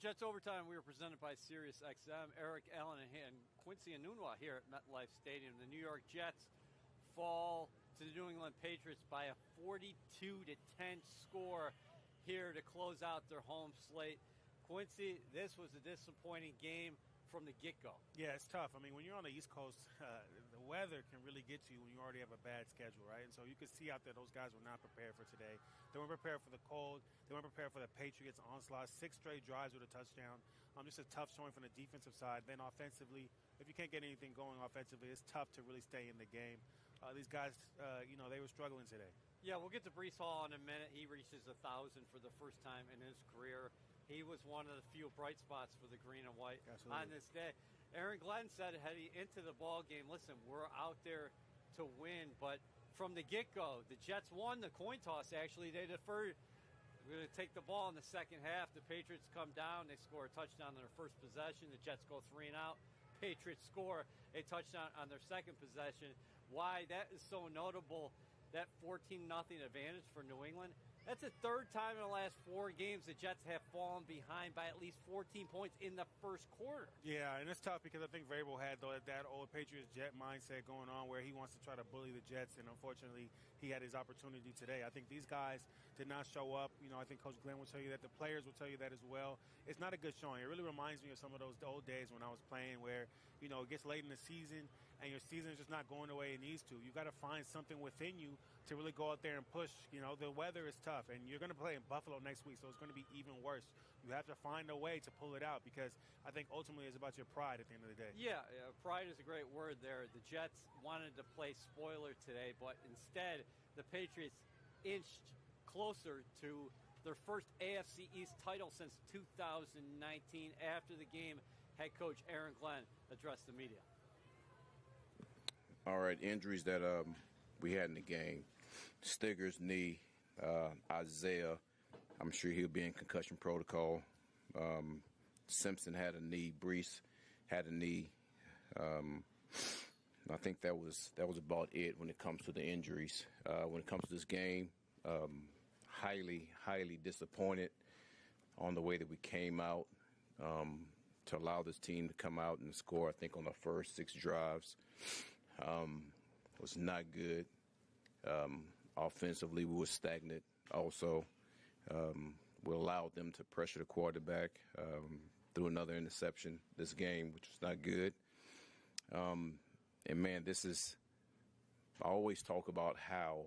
Jets Overtime, we are presented by SiriusXM. Eric Allen and Quincy Enunwa here at MetLife Stadium. The New York Jets fall to the New England Patriots by a 42-10 score here to close out their home slate. Quincy, this was a disappointing game from the get-go. Yeah, it's tough. I mean, when you're on the East Coast, the weather can really get to you when you already have a bad schedule, right? And so you could see out there those guys were not prepared for today. They weren't prepared for the cold. They weren't prepared for the Patriots onslaught. 6 straight drives with a touchdown. Just a tough showing from the defensive side. Then offensively, if you can't get anything going offensively, it's tough to really stay in the game. These guys, they were struggling today. Yeah, we'll get to Breece Hall in a minute. He reaches 1,000 for the first time in his career. He was one of the few bright spots for the green and white on this day. Aaron Glenn said heading into the ball game, listen, we're out there to win. But from the get-go, the Jets won the coin toss, actually. They deferred. We're going to take the ball in the second half. The Patriots come down. They score a touchdown on their first possession. The Jets go 3 and out. Patriots score a touchdown on their second possession. Why that is so notable, that 14-0 advantage for New England. That's the third time in the last 4 games the Jets have fallen behind by at least 14 points in the first quarter. Yeah, and it's tough because I think Vrabel had that old Patriots Jet mindset going on where he wants to try to bully the Jets, and unfortunately he had his opportunity today. I think these guys did not show up. I think Coach Glenn will tell you that. The players will tell you that as well. It's not a good showing. It really reminds me of some of those old days when I was playing where, it gets late in the season and your season is just not going the way it needs to. You got to find something within you to really go out there and push. The weather is tough, and you're going to play in Buffalo next week, so it's going to be even worse. You have to find a way to pull it out because I think ultimately it's about your pride at the end of the day. Yeah, pride is a great word there. The Jets wanted to play spoiler today, but instead the Patriots inched closer to their first AFC East title since 2019. After the game, head coach Aaron Glenn addressed the media. All right, injuries that we had in the game. Stigger's knee, Isaiah, I'm sure he'll be in concussion protocol. Simpson had a knee, Breece had a knee. I think that was about it when it comes to the injuries. When it comes to this game, highly disappointed on the way that we came out to allow this team to come out and score, I think, on the first 6 drives. Was not good. Offensively, we were stagnant also. We allowed them to pressure the quarterback through another interception this game, which was not good. And, man, I always talk about how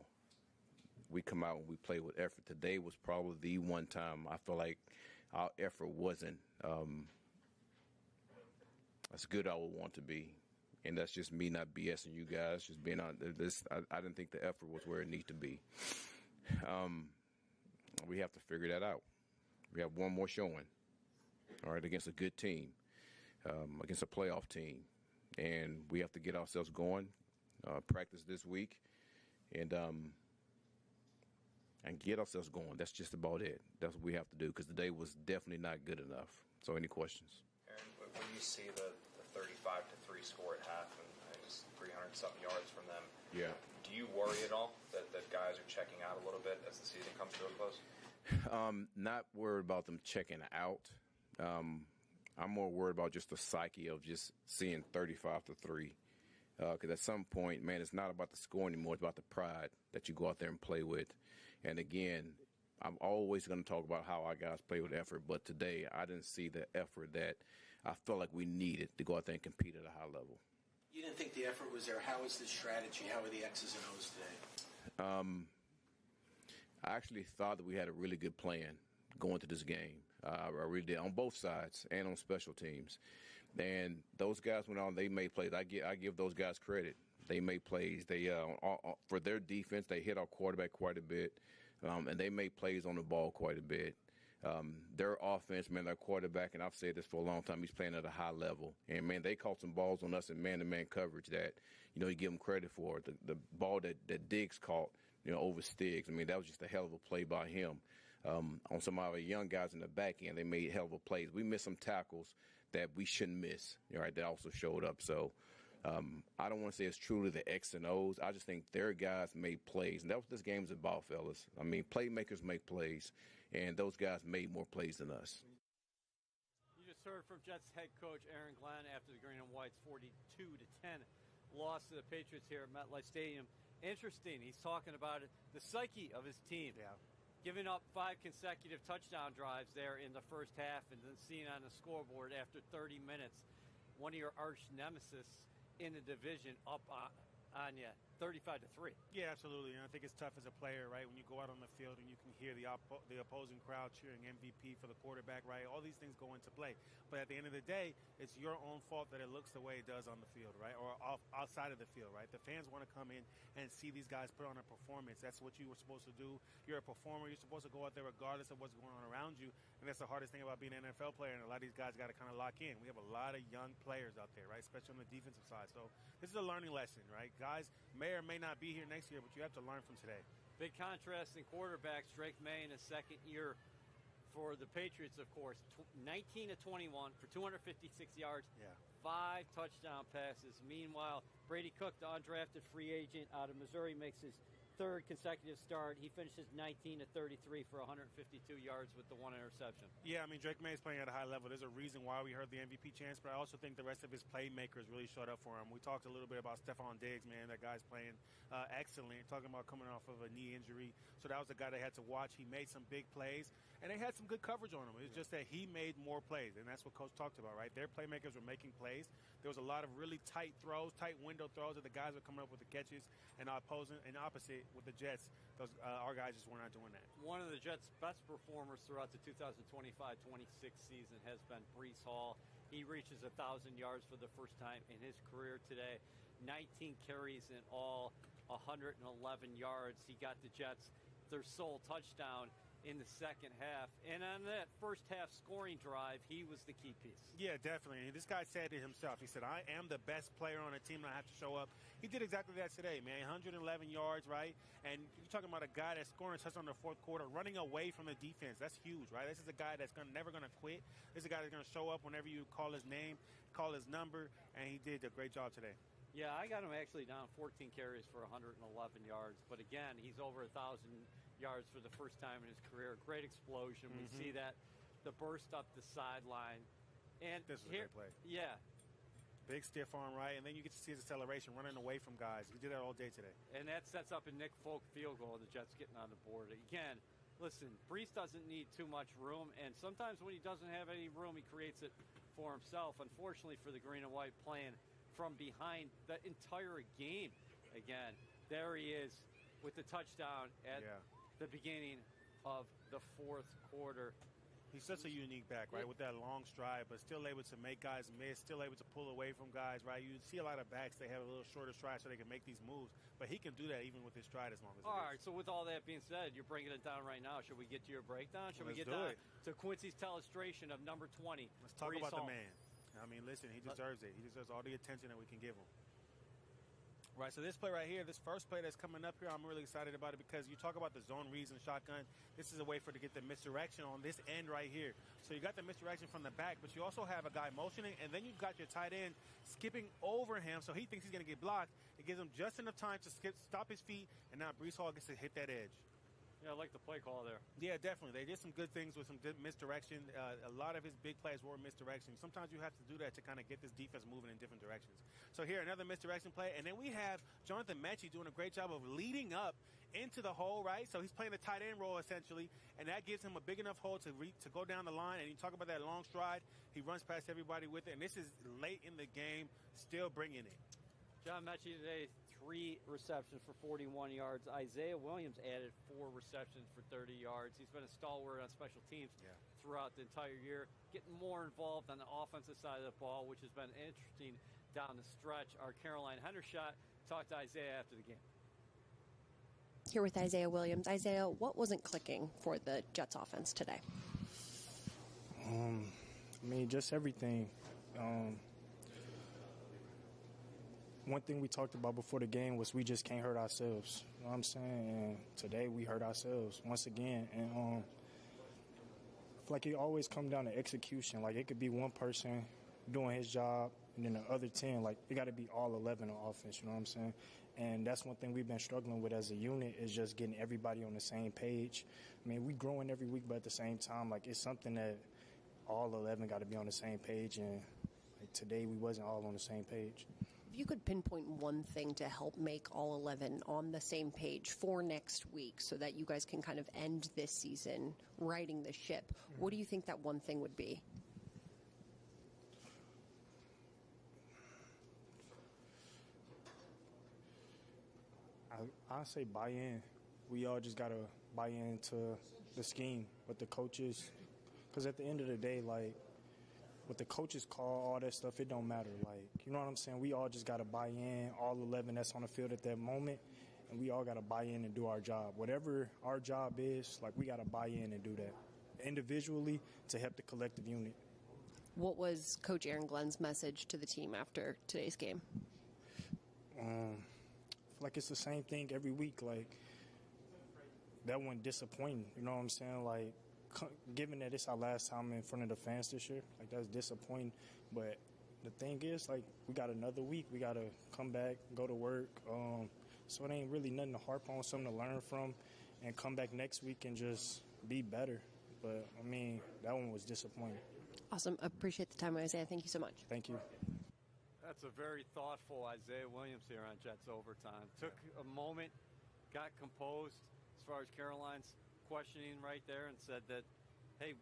we come out and we play with effort. Today was probably the one time I feel like our effort wasn't as good as I would want to be. And that's just me not BSing you guys, just being on this. I didn't think the effort was where it needs to be. We have to figure that out. We have one more showing, all right, against a good team, against a playoff team. And we have to get ourselves going, practice this week, and get ourselves going. That's just about it. That's what we have to do because today was definitely not good enough. So any questions? Aaron, when you see the 35-3 score at half and it was 300-something yards from them, yeah, do you worry at all that guys are checking out a little bit as the season comes to a close? Not worried about them checking out. I'm more worried about just the psyche of just seeing 35-3. Because at some point, man, it's not about the score anymore. It's about the pride that you go out there and play with. And again, I'm always going to talk about how our guys play with effort. But today, I didn't see the effort that I felt like we needed to go out there and compete at a high level. You didn't think the effort was there. How was the strategy? How were the X's and O's today? I actually thought that we had a really good plan going to this game. I really did, on both sides and on special teams. And those guys went on, they made plays. I give those guys credit. They made plays. They for their defense, they hit our quarterback quite a bit, and they made plays on the ball quite a bit. Their offense, man, their quarterback, and I've said this for a long time, he's playing at a high level. And, man, they caught some balls on us in man-to-man coverage that, you give them credit for. The ball that Diggs caught, over Stiggs, I mean, that was just a hell of a play by him. On some of our young guys in the back end, they made hell of a plays. We missed some tackles that we shouldn't miss, right, that also showed up. So I don't want to say it's truly the X and O's. I just think their guys made plays. And that's what this game is about, fellas. I mean, playmakers make plays, and those guys made more plays than us. just heard from Jets head coach Aaron Glenn after the Green and White's 42-10 loss to the Patriots here at MetLife Stadium. Interesting. He's talking about it, the psyche of his team. Yeah. Giving up 5 consecutive touchdown drives there in the first half, and then seeing on the scoreboard after 30 minutes, one of your arch nemesis in the division up on you, 35-3. Yeah, absolutely. And I think it's tough as a player, right? When you go out on the field and you can hear the opposing crowd cheering MVP for the quarterback, right? All these things go into play. But at the end of the day, it's your own fault that it looks the way it does on the field, right? Or outside of the field, right? The fans want to come in and see these guys put on a performance. That's what you were supposed to do. You're a performer. You're supposed to go out there regardless of what's going on around you. And that's the hardest thing about being an NFL player. And a lot of these guys got to kind of lock in. We have a lot of young players out there, right? Especially on the defensive side. So this is a learning lesson, right? Guys may or may not be here next year, but you have to learn from today. Big contrast in quarterbacks. Drake May in his second year for the Patriots, of course, 19-21 for 256 yards, 5 touchdown passes. Meanwhile, Brady Cook, the undrafted free agent out of Missouri, makes his third consecutive start. He finishes 19-33 for 152 yards with the 1 interception. Yeah, I mean, Drake May is playing at a high level. There's a reason why we heard the MVP chance, but I also think the rest of his playmakers really showed up for him. We talked a little bit about Stephon Diggs, man. That guy's playing excellent. Talking about coming off of a knee injury. So that was the guy they had to watch. He made some big plays, and they had some good coverage on him. It's just that he made more plays, and that's what Coach talked about, right? Their playmakers were making plays. There was a lot of really tight throws, tight window throws that the guys were coming up with the catches, and opposite with the Jets, our guys just were not doing that. One of the Jets' best performers throughout the 2025-26 season has been Breece Hall. He reaches 1,000 yards for the first time in his career today. 19 carries in all, 111 yards. He got the Jets their sole touchdown in the second half. And on that first half scoring drive, he was the key piece. Yeah, definitely. This guy said it himself. He said, I am the best player on the team and I have to show up. He did exactly that today, man. 111 yards, right? And you're talking about a guy that's scoring a touchdown in the fourth quarter, running away from the defense. That's huge, right? This is a guy that's never going to quit. This is a guy that's going to show up whenever you call his name, call his number, and he did a great job today. Yeah, I got him actually down 14 carries for 111 yards. But again, he's over 1,000 yards for the first time in his career. Great explosion. We see that, the burst up the sideline. And this was a great play. Yeah. Big stiff arm, right? And then you get to see his acceleration running away from guys. He did that all day today. And that sets up a Nick Folk field goal. The Jets getting on the board. Again, listen, Breece doesn't need too much room. And sometimes when he doesn't have any room, he creates it for himself. Unfortunately for the Green and White, playing from behind the entire game. Again, there he is with the touchdown at the beginning of the fourth quarter. He's such a unique back, right, with that long stride, but still able to make guys miss, still able to pull away from guys, right? You see a lot of backs, they have a little shorter stride so they can make these moves, but he can do that even with his stride as long as All right, so with all that being said, you're bringing it down right now. Should we get to your breakdown? Should we get down to Quincy's illustration of number 20? Let's talk about the man. I mean, listen, he deserves it. He deserves all the attention that we can give him. Right, so this play right here, this first play that's coming up here, I'm really excited about it because you talk about the zone reads and shotgun. This is a way for it to get the misdirection on this end right here. So you got the misdirection from the back, but you also have a guy motioning, and then you've got your tight end skipping over him, so he thinks he's going to get blocked. It gives him just enough time to stop his feet, and now Breece Hall gets to hit that edge. Yeah, I like the play call there. Yeah, definitely. They did some good things with some good misdirection. A lot of his big plays were misdirection. Sometimes you have to do that to kind of get this defense moving in different directions. So here, another misdirection play. And then we have Jonathan Mechie doing a great job of leading up into the hole, right? So he's playing the tight end role, essentially, and that gives him a big enough hole to go down the line. And you talk about that long stride. He runs past everybody with it. And this is late in the game, still bringing it. John Mechie today, 3 receptions for 41 yards. Isaiah Williams added 4 receptions for 30 yards. He's been a stalwart on special teams throughout the entire year, getting more involved on the offensive side of the ball, which has been interesting down the stretch. Our Caroline Hendershot talked to Isaiah after the game. Here with Isaiah Williams. Isaiah, what wasn't clicking for the Jets offense today? I mean, just everything. One thing we talked about before the game was we just can't hurt ourselves. You know what I'm saying? And today we hurt ourselves once again. And I feel like it always comes down to execution. Like, it could be one person doing his job, and then the other 10, like, it got to be all 11 on offense, you know what I'm saying? And that's one thing we've been struggling with as a unit is just getting everybody on the same page. I mean, we growing every week, but at the same time, like, it's something that all 11 got to be on the same page, and like, today we wasn't all on the same page. If you could pinpoint one thing to help make all 11 on the same page for next week so that you guys can kind of end this season riding the ship, what do you think that one thing would be? I say buy in. We all just got to buy into the scheme with the coaches. Because at the end of the day, like, what the coaches call, all that stuff, it don't matter. Like, you know what I'm saying? We all just got to buy in, all 11 that's on the field at that moment, and we all got to buy in and do our job. Whatever our job is, like, we got to buy in and do that individually to help the collective unit. What was Coach Aaron Glenn's message to the team after today's game? Like, it's the same thing every week. Like, that one disappointing. You know what I'm saying? Like, given that it's our last time in front of the fans this year, like, that's disappointing. But the thing is, like, we got another week. We got to come back, go to work. So it ain't really nothing to harp on, something to learn from, and come back next week and just be better. But, I mean, that one was disappointing. Awesome. Appreciate the time, Isaiah. Thank you so much. Thank you. That's a very thoughtful Isaiah Williams here on Jets Overtime. Took a moment, got composed as far as Caroline's questioning right there, and said that, hey,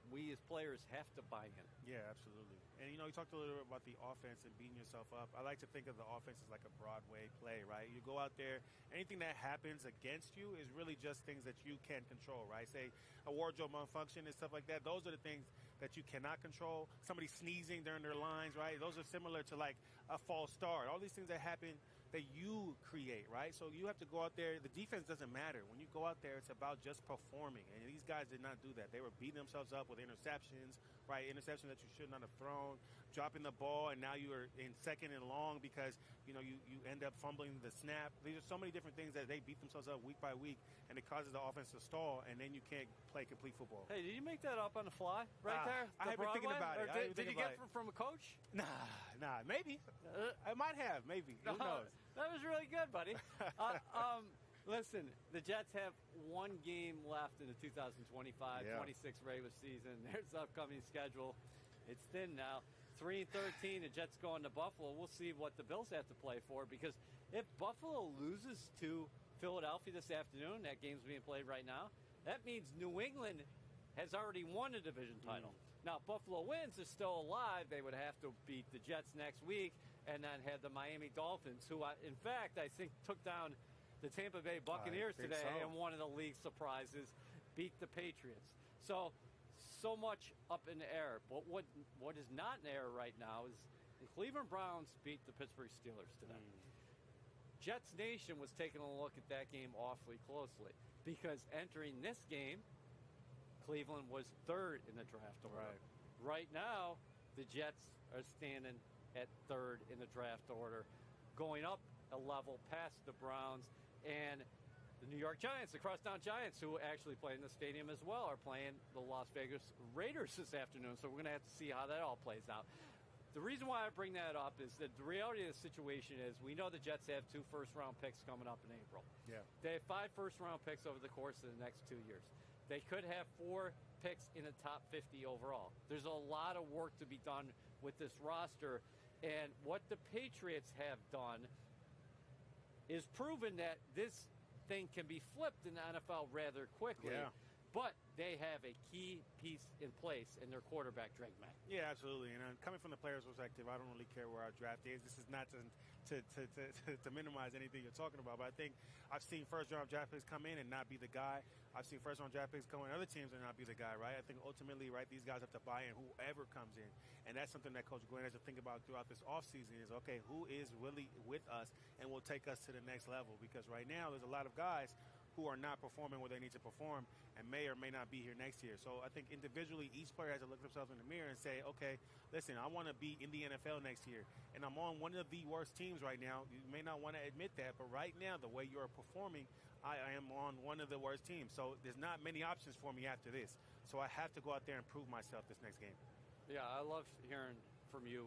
we as players have to buy in. Yeah, absolutely. And, you know, you talked a little bit about the offense and beating yourself up. I like to think of the offense as like a Broadway play, right? You go out there, anything that happens against you is really just things that you can control, right? Say a wardrobe malfunction and stuff like that. Those are the things that you cannot control. Somebody sneezing during their lines, right? Those are similar to like a false start. All these things that happen that you create, right? So you have to go out there. The defense doesn't matter. When you go out there, it's about just performing. And these guys did not do that. They were beating themselves up with interceptions, right? Interceptions that you should not have thrown, dropping the ball, and now you are in second and long because, you know, you end up fumbling the snap. These are so many different things that they beat themselves up week by week, and it causes the offense to stall, and then you can't play complete football. Hey, did you make that up on the fly right there? I have been thinking about it. Did you get it from a coach? Nah, maybe. I might have, maybe. Who knows? That was really good, buddy. Listen, the Jets have one game left in the 2025-26 regular season. There's the upcoming schedule. It's thin now. 3-13, the Jets going to Buffalo. We'll see what the Bills have to play for, because if Buffalo loses to Philadelphia this afternoon, that game's being played right now, that means New England has already won a division title. Now, if Buffalo wins, is still alive. They would have to beat the Jets next week and then have the Miami Dolphins, who, in fact, I think took down the Tampa Bay Buccaneers today, and one of the league surprises, beat the Patriots. So much up in the air. But what is not in the air right now is the Cleveland Browns beat the Pittsburgh Steelers today. Jets Nation was taking a look at that game awfully closely, because entering this game, Cleveland was third in the draft order. Right now, the Jets are standing at third in the draft order, going up a level past the Browns, and the New York Giants, the crosstown Giants, who actually play in the stadium as well, are playing the Las Vegas Raiders this afternoon. So we're going to have to see how that all plays out. The reason why I bring that up is that the reality of the situation is we know the Jets have 2 first-round picks coming up in April. They have 5 first-round picks over the course of the next 2 years. They could have 4 picks in the top 50 overall. There's a lot of work to be done with this roster. And what the Patriots have done is proven that this thing can be flipped in the NFL rather quickly. But they have a key piece in place in their quarterback, Drake May. Yeah, absolutely. And coming from the player's perspective, I don't really care where our draft is. This is not to minimize anything you're talking about, but I think I've seen first-round draft picks come in and not be the guy. I've seen first-round draft picks go in other teams and not be the guy, right? I think ultimately, right, these guys have to buy in whoever comes in. And that's something that Coach Glenn has to think about throughout this offseason is, okay, who is really with us and will take us to the next level? Because right now there's a lot of guys who are not performing where they need to perform and may or may not be here next year. So I think individually, each player has to look themselves in the mirror and say, okay, listen, I want to be in the NFL next year, and I'm on one of the worst teams right now. You may not want to admit that, but right now, the way you're performing, I am on one of the worst teams. So there's not many options for me after this. So I have to go out there and prove myself this next game. Yeah, I love hearing from you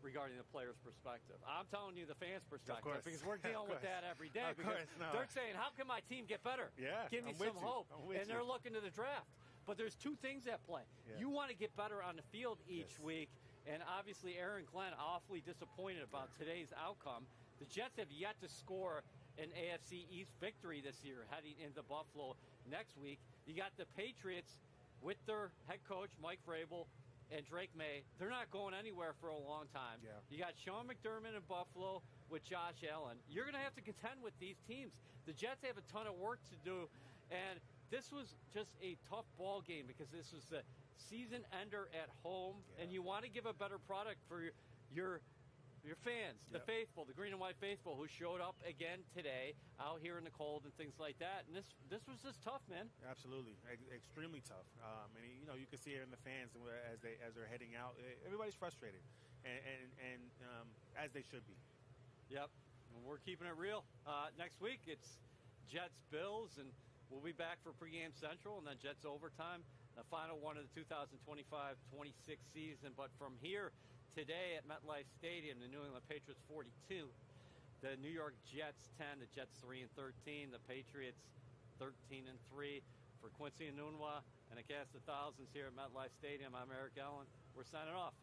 regarding the player's perspective. I'm telling you the fans' perspective, because we're dealing with that every day. Because they're saying, how can my team get better? Yeah, give me some hope. And they're looking to the draft. But there's two things at play. Yeah. You want to get better on the field each Yes. week, and obviously Aaron Glenn awfully disappointed about today's outcome. The Jets have yet to score an AFC East victory this year heading into Buffalo next week. You got the Patriots with their head coach, Mike Vrabel, and Drake May. They're not going anywhere for a long time. Yeah. You got Sean McDermott in Buffalo with Josh Allen. You're going to have to contend with these teams. The Jets have a ton of work to do, and this was just a tough ball game because this was the season ender at home, and you want to give a better product for your fans, the faithful, the green and white faithful who showed up again today out here in the cold and things like that. And this was just tough, man. Absolutely, extremely tough. And you can see it in the fans as they're heading out. Everybody's frustrated, and as they should be. Yep, and we're keeping it real. Next week it's Jets Bills, and we'll be back for pregame Central, and then Jets overtime, the final one of the 2025-26 season. But from here today at MetLife Stadium, the New England Patriots 42, the New York Jets 10, the Jets 3-13, the Patriots 13-3. For Quincy and Nunwa and a cast of thousands here at MetLife Stadium, I'm Eric Allen. We're signing off.